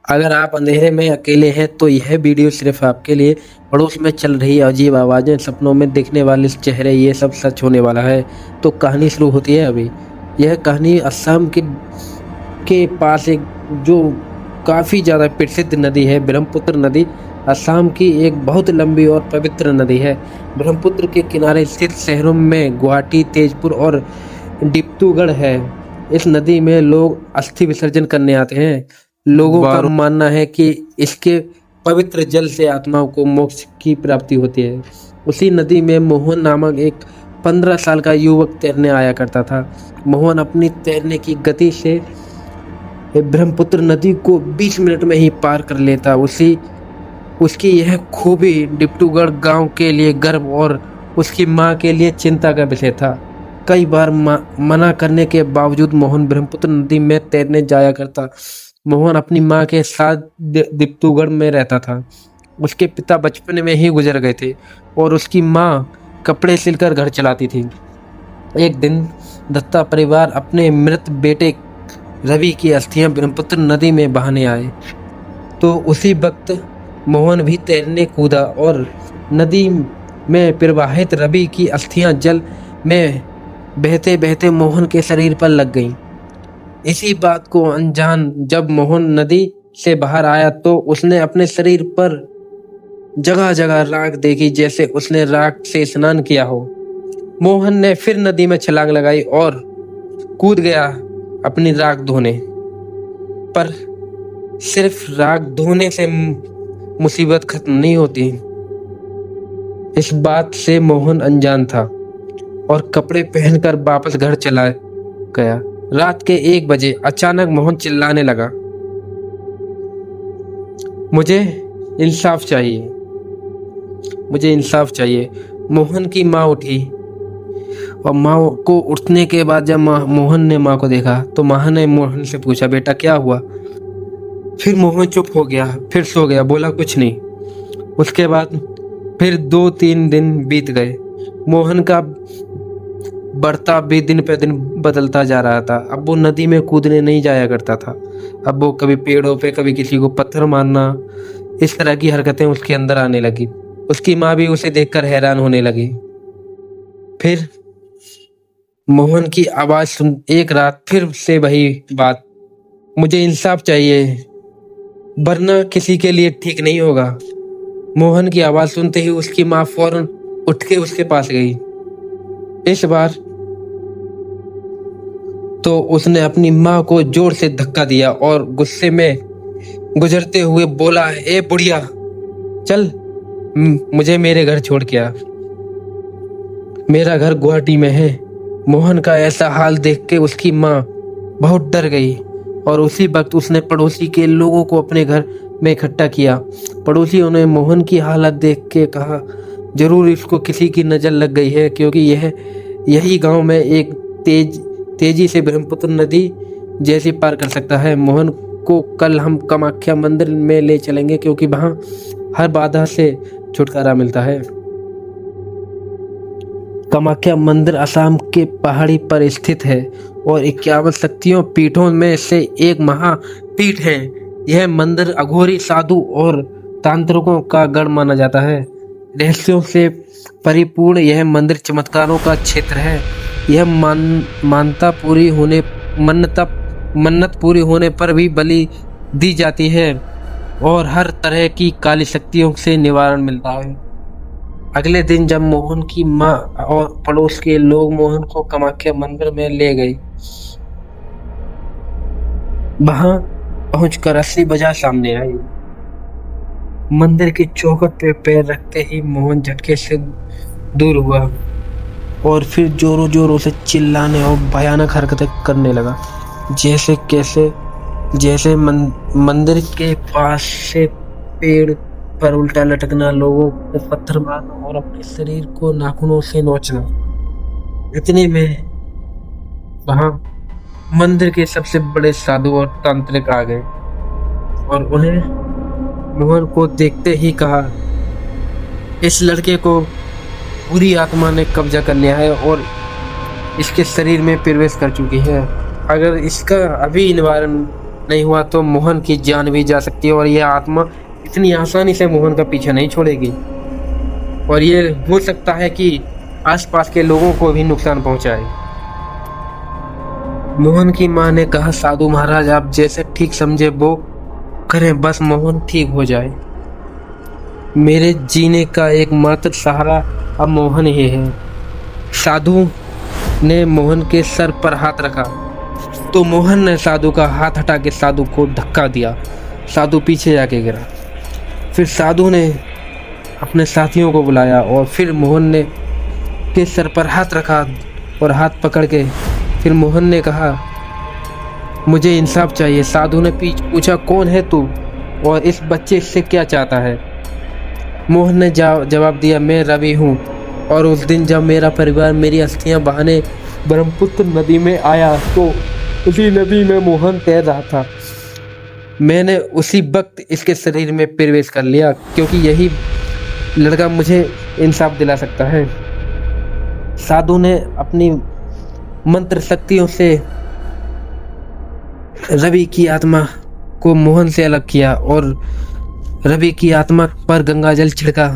अगर आप अंधेरे में अकेले हैं तो यह वीडियो सिर्फ आपके लिए। पड़ोस में चल रही अजीब आवाज़ें, सपनों में दिखने वाले चेहरे, ये सब सच होने वाला है। तो कहानी शुरू होती है अभी। यह कहानी असम के पास एक जो काफ़ी ज़्यादा प्रसिद्ध नदी है, ब्रह्मपुत्र नदी। असम की एक बहुत लंबी और पवित्र नदी है। ब्रह्मपुत्र के किनारे स्थित शहरों में गुवाहाटी, तेजपुर और डिब्रूगढ़ है। इस नदी में लोग अस्थि विसर्जन करने आते हैं। लोगों का मानना है कि इसके पवित्र जल से आत्माओं को मोक्ष की प्राप्ति होती है। उसी नदी में मोहन नामक एक 15 साल का युवक तैरने आया करता था। मोहन अपनी तैरने की गति से ब्रह्मपुत्र नदी को 20 मिनट में ही पार कर लेता। उसकी यह खूबी डिब्रूगढ़ गांव के लिए गर्व और उसकी मां के लिए चिंता का विषय था। कई बार मना करने के बावजूद मोहन ब्रह्मपुत्र नदी में तैरने जाया करता। मोहन अपनी मां के साथ डिब्रूगढ़ में रहता था। उसके पिता बचपन में ही गुजर गए थे और उसकी मां कपड़े सिलकर घर चलाती थी। एक दिन दत्ता परिवार अपने मृत बेटे रवि की अस्थियां ब्रह्मपुत्र नदी में बहाने आए तो उसी वक्त मोहन भी तैरने कूदा और नदी में प्रवाहित रवि की अस्थियां जल में बहते बहते मोहन के शरीर पर लग गईं। इसी बात को अनजान जब मोहन नदी से बाहर आया तो उसने अपने शरीर पर जगह जगह राख देखी, जैसे उसने राख से स्नान किया हो। मोहन ने फिर नदी में छलांग लगाई और कूद गया अपनी राख धोने। पर सिर्फ राख धोने से मुसीबत खत्म नहीं होती। इस बात से मोहन अनजान था और कपड़े पहनकर वापस घर चला गया। रात के 1 बजे अचानक मोहन चिल्लाने लगा, मुझे इंसाफ चाहिए, मुझे इंसाफ चाहिए। मोहन की माँ उठी और माँ को उठने के बाद जब मोहन ने माँ को देखा तो माँ ने मोहन से पूछा, बेटा क्या हुआ? फिर मोहन चुप हो गया, फिर सो गया, बोला कुछ नहीं। उसके बाद फिर 2-3 दिन बीत गए। मोहन का बर्ताव भी दिन पे दिन बदलता जा रहा था। अब वो नदी में कूदने नहीं जाया करता था। अब वो कभी पेड़ों पे, कभी किसी को पत्थर मारना, इस तरह की हरकतें उसके अंदर आने लगी। उसकी माँ भी उसे देखकर हैरान होने लगी। फिर मोहन की आवाज सुन एक रात फिर से वही बात, मुझे इंसाफ चाहिए वरना किसी के लिए ठीक नहीं होगा। मोहन की आवाज सुनते ही उसकी माँ फौरन उठ के उसके पास गई। इस बार तो उसने अपनी माँ को जोर से धक्का दिया और गुस्से में गुजरते हुए बोला, ए बुढ़िया, चल मुझे मेरे घर छोड़ के आ, मेरा घर गुवाहाटी में है। मोहन का ऐसा हाल देख के उसकी माँ बहुत डर गई और उसी वक्त उसने पड़ोसी के लोगों को अपने घर में इकट्ठा किया। पड़ोसियों ने मोहन की हालत देख के कहा, जरूर इसको किसी की नज़र लग गई है, क्योंकि यही गांव में एक तेजी से ब्रह्मपुत्र नदी जैसे पार कर सकता है। मोहन को कल हम कामाख्या मंदिर में ले चलेंगे, क्योंकि वहां हर बाधा से छुटकारा मिलता है। कामाख्या मंदिर असम के पहाड़ी पर स्थित है और 51 शक्तियों पीठों में से एक महापीठ है। यह मंदिर अघोरी, साधु और तांत्रिकों का गढ़ माना जाता है। रहस्यों से परिपूर्ण यह मंदिर चमत्कारों का क्षेत्र है। यह मन्नत पूरी होने पर भी बलि दी जाती है और हर तरह की काली शक्तियों से निवारण मिलता है। अगले दिन जब मोहन की माँ और पड़ोस के लोग मोहन को कामाख्या मंदिर में ले गए, वहां पहुंचकर असली वजह सामने आई। मंदिर की चौखट पे पैर रखते ही मोहन झटके से दूर हुआ और फिर जोरों जोरों से चिल्लाने और भयानक हरकतें करने लगा, जैसे मंदिर के पास से पेड़ पर उल्टा लटकना, लोगों को पत्थर मारना और अपने शरीर को नाखूनों से नोचना। इतने में वहां मंदिर के सबसे बड़े साधु और तांत्रिक आ गए और उन्हें मोहन को देखते ही कहा, इस लड़के को बुरी आत्मा ने कब्जा कर लिया है और इसके शरीर में प्रवेश कर चुकी है। अगर इसका अभी निवारण नहीं हुआ तो मोहन की जान भी जा सकती है और यह आत्मा इतनी आसानी से मोहन का पीछा नहीं छोड़ेगी और ये हो सकता है कि आसपास के लोगों को भी नुकसान पहुंचाए। मोहन की मां ने कहा, साधु महाराज आप जैसे ठीक समझे वो करें, बस मोहन ठीक हो जाए। मेरे जीने का एकमात्र सहारा अब मोहन ही है। साधु ने मोहन के सर पर हाथ रखा तो मोहन ने साधु का हाथ हटा के साधु को धक्का दिया। साधु पीछे जाके गिरा। फिर साधु ने अपने साथियों को बुलाया और फिर मोहन ने के सर पर हाथ रखा और हाथ पकड़ के फिर मोहन ने कहा, मुझे इंसाफ चाहिए। साधु ने पूछा, कौन है तू और इस बच्चे से क्या चाहता है? मोहन ने जवाब दिया, मैं रवि हूँ और उस दिन जब मेरा परिवार मेरी अस्थियां बहाने ब्रह्मपुत्र नदी में आया तो उसी नदी में मोहन तैर रहा था। मैंने उसी वक्त इसके शरीर में प्रवेश कर लिया क्योंकि यही लड़का मुझे इंसाफ दिला सकता है। साधु ने अपनी मंत्र शक्तियों से रवि की आत्मा को मोहन से अलग किया और रवि की आत्मा पर गंगाजल छिड़का।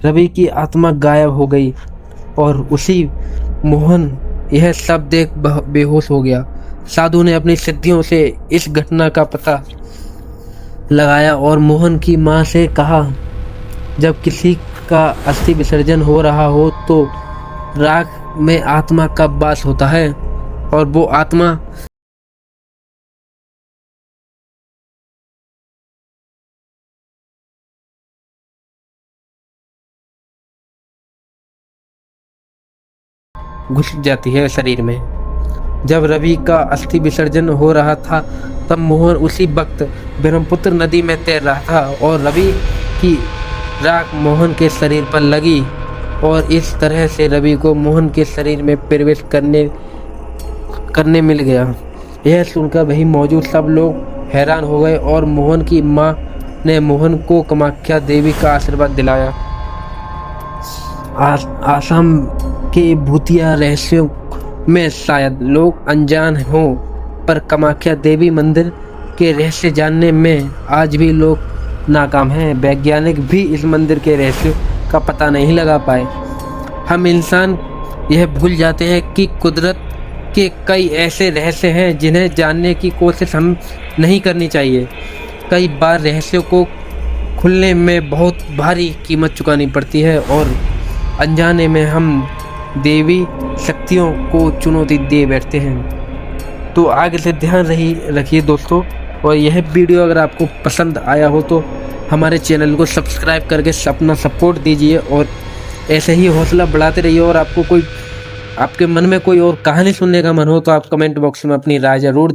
रवि की आत्मा गायब हो गई और उसी मोहन यह सब देख बेहोश हो गया। साधु ने अपनी सिद्धियों से इस घटना का पता लगाया और मोहन की मां से कहा, जब किसी का अस्थि विसर्जन हो रहा हो तो राख में आत्मा का वास होता है और वो आत्मा घुस जाती है शरीर में। जब रवि का अस्थि विसर्जन हो रहा था तब मोहन उसी वक्त ब्रह्मपुत्र नदी में तैर रहा था और रवि की राख मोहन के शरीर पर लगी और इस तरह से रवि को मोहन के शरीर में प्रवेश करने मिल गया। यह सुनकर वही मौजूद सब लोग हैरान हो गए और मोहन की मां ने मोहन को कामाख्या देवी का आशीर्वाद दिलाया। आसाम के भूतिया रहस्यों में शायद लोग अनजान हों, पर कामाख्या देवी मंदिर के रहस्य जानने में आज भी लोग नाकाम हैं। वैज्ञानिक भी इस मंदिर के रहस्यों का पता नहीं लगा पाए। हम इंसान यह भूल जाते हैं कि कुदरत के कई ऐसे रहस्य हैं जिन्हें जानने की कोशिश हम नहीं करनी चाहिए। कई बार रहस्यों को खुलने में बहुत भारी कीमत चुकानी पड़ती है और अनजाने में हम देवी शक्तियों को चुनौती दे बैठते हैं। तो आगे से ध्यान रखिए दोस्तों, और यह वीडियो अगर आपको पसंद आया हो तो हमारे चैनल को सब्सक्राइब करके अपना सपोर्ट दीजिए और ऐसे ही हौसला बढ़ाते रहिए। और आपको आपके मन में कोई और कहानी सुनने का मन हो तो आप कमेंट बॉक्स में अपनी राय जरूर